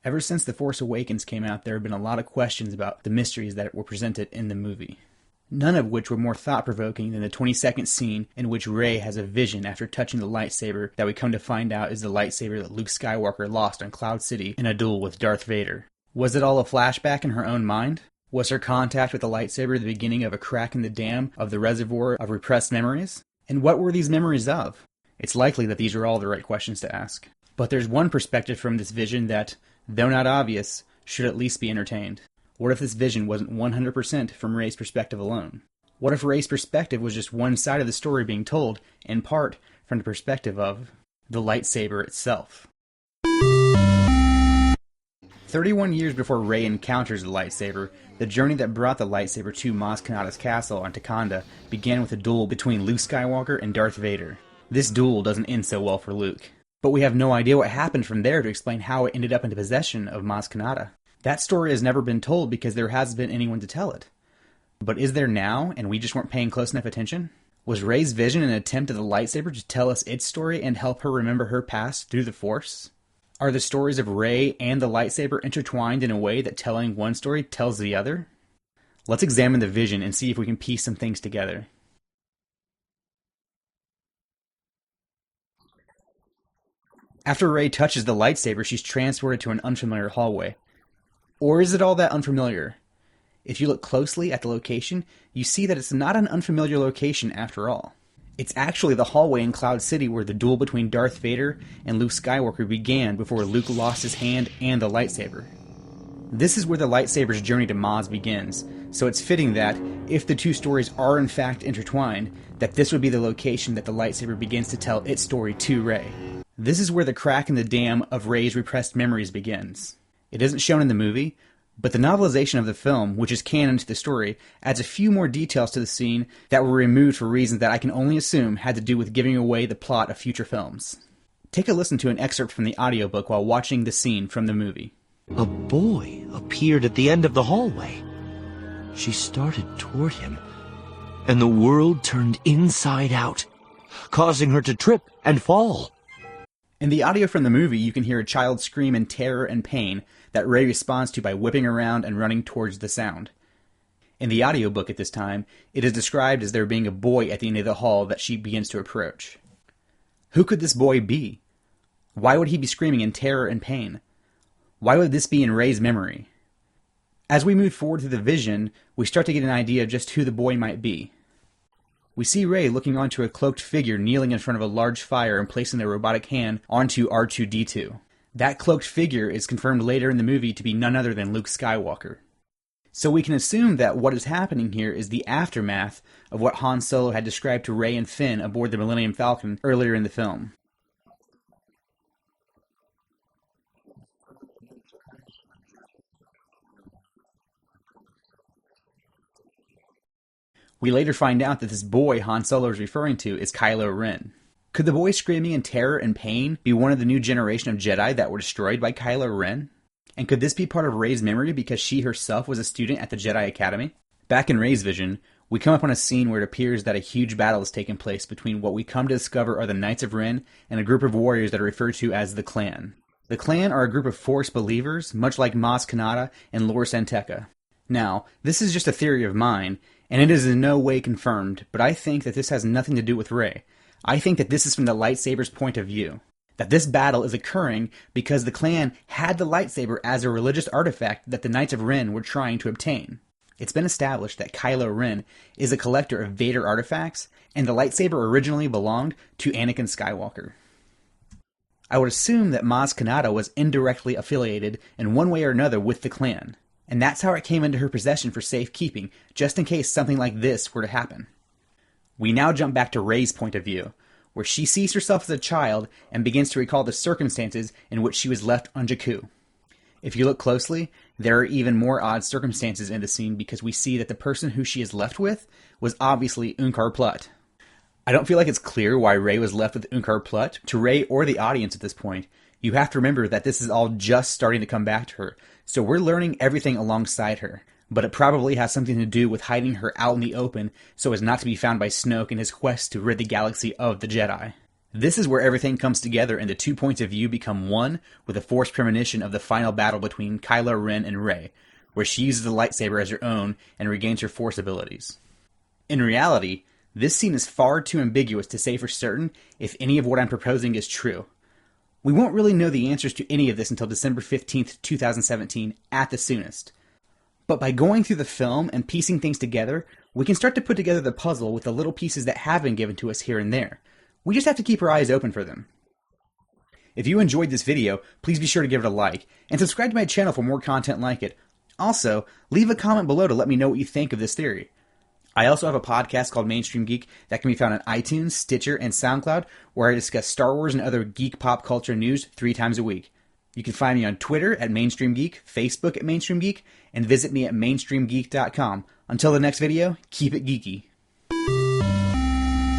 Ever since The Force Awakens came out, there have been a lot of questions about the mysteries that were presented in the movie. None of which were more thought-provoking than the 20-second scene in which Rey has a vision after touching the lightsaber that we come to find out is the lightsaber that Luke Skywalker lost on Cloud City in a duel with Darth Vader. Was it all a flashback in her own mind? Was her contact with the lightsaber the beginning of a crack in the dam of the reservoir of repressed memories? And what were these memories of? It's likely that these are all the right questions to ask. But there's one perspective from this vision that, though not obvious, should at least be entertained. What if this vision wasn't 100% from Rey's perspective alone? What if Rey's perspective was just one side of the story being told, in part, from the perspective of the lightsaber itself? 31 years before Rey encounters the lightsaber, the journey that brought the lightsaber to Maz Kanata's castle on Takanda began with a duel between Luke Skywalker and Darth Vader. This duel doesn't end so well for Luke. But we have no idea what happened from there to explain how it ended up into possession of Maz Kanata. That story has never been told because there hasn't been anyone to tell it. But is there now, and we just weren't paying close enough attention? Was Rey's vision an attempt of the lightsaber to tell us its story and help her remember her past through the Force? Are the stories of Rey and the lightsaber intertwined in a way that telling one story tells the other? Let's examine the vision and see if we can piece some things together. After Rey touches the lightsaber, she's transported to an unfamiliar hallway. Or is it all that unfamiliar? If you look closely at the location, you see that it's not an unfamiliar location after all. It's actually the hallway in Cloud City where the duel between Darth Vader and Luke Skywalker began before Luke lost his hand and the lightsaber. This is where the lightsaber's journey to Maz begins, so it's fitting that, if the two stories are in fact intertwined, that this would be the location that the lightsaber begins to tell its story to Rey. This is where the crack in the dam of Rey's repressed memories begins. It isn't shown in the movie, but the novelization of the film, which is canon to the story, adds a few more details to the scene that were removed for reasons that I can only assume had to do with giving away the plot of future films. Take a listen to an excerpt from the audiobook while watching the scene from the movie. A boy appeared at the end of the hallway. She started toward him, and the world turned inside out, causing her to trip and fall. In the audio from the movie, you can hear a child scream in terror and pain that Rey responds to by whipping around and running towards the sound. In the audiobook at this time, it is described as there being a boy at the end of the hall that she begins to approach. Who could this boy be? Why would he be screaming in terror and pain? Why would this be in Rey's memory? As we move forward through the vision, we start to get an idea of just who the boy might be. We see Rey looking onto a cloaked figure kneeling in front of a large fire and placing their robotic hand onto R2-D2. That cloaked figure is confirmed later in the movie to be none other than Luke Skywalker. So we can assume that what is happening here is the aftermath of what Han Solo had described to Rey and Finn aboard the Millennium Falcon earlier in the film. We later find out that this boy Han Solo is referring to is Kylo Ren. Could the boy screaming in terror and pain be one of the new generation of Jedi that were destroyed by Kylo Ren? And could this be part of Rey's memory because she herself was a student at the Jedi Academy? Back in Rey's vision, we come upon a scene where it appears that a huge battle is taking place between what we come to discover are the Knights of Ren and a group of warriors that are referred to as the Clan. The Clan are a group of Force believers, much like Maz Kanata and Lor San Tekka. Now, this is just a theory of mine, and it is in no way confirmed, but I think that this has nothing to do with Rey. I think that this is from the lightsaber's point of view. That this battle is occurring because the clan had the lightsaber as a religious artifact that the Knights of Ren were trying to obtain. It's been established that Kylo Ren is a collector of Vader artifacts, and the lightsaber originally belonged to Anakin Skywalker. I would assume that Maz Kanata was indirectly affiliated in one way or another with the clan. And that's how it came into her possession for safekeeping, just in case something like this were to happen. We now jump back to Rey's point of view, where she sees herself as a child and begins to recall the circumstances in which she was left on Jakku. If you look closely, there are even more odd circumstances in the scene because we see that the person who she is left with was obviously Unkar Plutt. I don't feel like it's clear why Rey was left with Unkar Plutt. To Rey or the audience at this point, you have to remember that this is all just starting to come back to her, so we're learning everything alongside her, but it probably has something to do with hiding her out in the open so as not to be found by Snoke in his quest to rid the galaxy of the Jedi. This is where everything comes together and the two points of view become one with a forced premonition of the final battle between Kylo Ren and Rey, where she uses the lightsaber as her own and regains her Force abilities. In reality, this scene is far too ambiguous to say for certain if any of what I'm proposing is true. We won't really know the answers to any of this until December 15th, 2017 at the soonest. But by going through the film and piecing things together, we can start to put together the puzzle with the little pieces that have been given to us here and there. We just have to keep our eyes open for them. If you enjoyed this video, please be sure to give it a like, and subscribe to my channel for more content like it. Also, leave a comment below to let me know what you think of this theory. I also have a podcast called Mainstream Geek that can be found on iTunes, Stitcher, and SoundCloud, where I discuss Star Wars and other geek pop culture news 3 times a week. You can find me on Twitter at Mainstream Geek, Facebook at Mainstream Geek, and visit me at mainstreamgeek.com. Until the next video, keep it geeky.